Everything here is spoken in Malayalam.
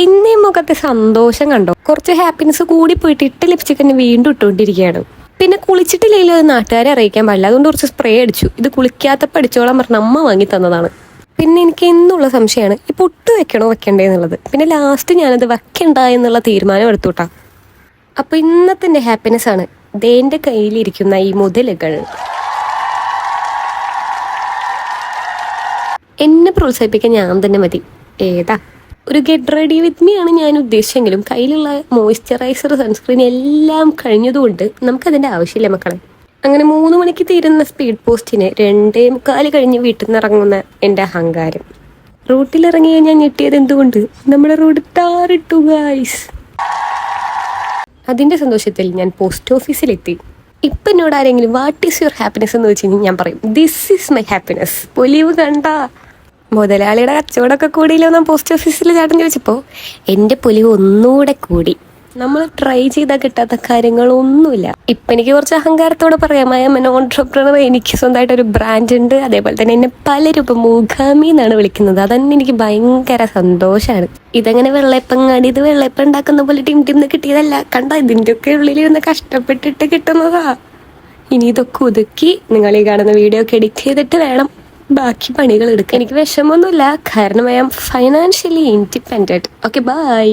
ഇന്നീ മുഖത്തെ സന്തോഷം കണ്ടോ? കുറച്ച് ഹാപ്പിനെസ് കൂടി പോയിട്ട് ഇട്ട ലിപ്സ്റ്റിക് തന്നെ വീണ്ടും ഇട്ടുകൊണ്ടിരിക്കുകയാണ്. പിന്നെ കുളിച്ചിട്ടില്ലെങ്കിലും അത് നാട്ടുകാരെ അറിയിക്കാൻ പാടില്ല, അതുകൊണ്ട് കുറച്ച് സ്പ്രേ അടിച്ചു. ഇത് കുളിക്കാത്തപ്പോൾ അടിച്ചോളാൻ പറഞ്ഞ അമ്മ വാങ്ങി തന്നതാണ്. പിന്നെ എനിക്ക് എന്നുള്ള സംശയമാണ് ഈ പൊട്ട് വെക്കണോ വെക്കണ്ടേ എന്നുള്ളത്. പിന്നെ ലാസ്റ്റ് ഞാനത് വെക്കണ്ട എന്നുള്ള തീരുമാനം എടുത്തുട്ടാ. അപ്പോൾ ഇന്നത്തെ എൻ്റെ ഹാപ്പിനെസ് ആണ് ദേൻ്റെ കയ്യിലിരിക്കുന്ന ഈ മുതലുകൾ. എന്നെ പ്രോത്സാഹിപ്പിക്കാൻ ഞാൻ തന്നെ മതി. ഏതാ ഒരു ഗെറ്റ് റെഡി വിത്ത് മീ ആണ് ഞാൻ ഉദ്ദേശിച്ചെങ്കിലും കയ്യിലുള്ള മോയ്സ്ചറൈസർ, സൺസ്ക്രീൻ എല്ലാം കഴിഞ്ഞതുകൊണ്ട് നമുക്കതിൻ്റെ ആവശ്യമില്ല മക്കളെ. അങ്ങനെ 3 മണിക്ക് തീരുന്ന സ്പീഡ് പോസ്റ്റിന് 2:45 കഴിഞ്ഞ് വീട്ടിൽ നിന്ന് ഇറങ്ങുന്ന എൻ്റെ അഹങ്കാരം. റൂട്ടിലിറങ്ങിയ ഞാൻ ഞെട്ടിയത് എന്തുകൊണ്ട്? നമ്മുടെ റോഡ് ടാറിട്ടു ഗായ്സ്. അതിൻ്റെ സന്തോഷത്തിൽ ഞാൻ പോസ്റ്റ് ഓഫീസിലെത്തി. ഇപ്പം എന്നോട് ആരെങ്കിലും വാട്ട് ഈസ് യുവർ ഹാപ്പിനെസ് എന്ന് വെച്ച് കഴിഞ്ഞാൽ ഞാൻ പറയും ദിസ് ഈസ് മൈ ഹാപ്പിനെസ്. പൊലിവ് കണ്ട മുതലാളിയുടെ കച്ചവടമൊക്കെ കൂടിയില്ലോ ഞാൻ പോസ്റ്റ് ഓഫീസിൽ ചേട്ടൻ ചോദിച്ചപ്പോൾ എൻ്റെ പൊലിവ് ഒന്നുകൂടെ കൂടി. നമ്മൾ ട്രൈ ചെയ്താൽ കിട്ടാത്ത കാര്യങ്ങളൊന്നുമില്ല. ഇപ്പം എനിക്ക് കുറച്ച് അഹങ്കാരത്തോടെ പറയാം, ഐ ആം എൻ ഓൺട്രപ്രണർ. എനിക്ക് സ്വന്തമായിട്ടൊരു ബ്രാൻഡ് ഉണ്ട്. അതേപോലെ തന്നെ എന്നെ പലരും ഇപ്പം മൂകാമി എന്നാണ് വിളിക്കുന്നത്. അതന്നെ എനിക്ക് ഭയങ്കര സന്തോഷമാണ്. ഇതങ്ങനെ വെള്ളയപ്പങ്ങാടി ഇത് വെള്ളയപ്പം ഉണ്ടാക്കുന്ന പോലെ ടിം കിട്ടിയതല്ല. കണ്ട ഇതിൻ്റെയൊക്കെ ഉള്ളിലിരുന്ന് കഷ്ടപ്പെട്ടിട്ട് കിട്ടുന്നതാ. ഇനി ഇതൊക്കെ ഒതുക്കി നിങ്ങൾ ഈ കാണുന്ന വീഡിയോ ഒക്കെ എഡിറ്റ് ചെയ്തിട്ട് വേണം ബാക്കി പണികൾ എടുക്കാൻ. എനിക്ക് വിഷമമൊന്നുമില്ല, കാരണം I am financially independent. Okay, by.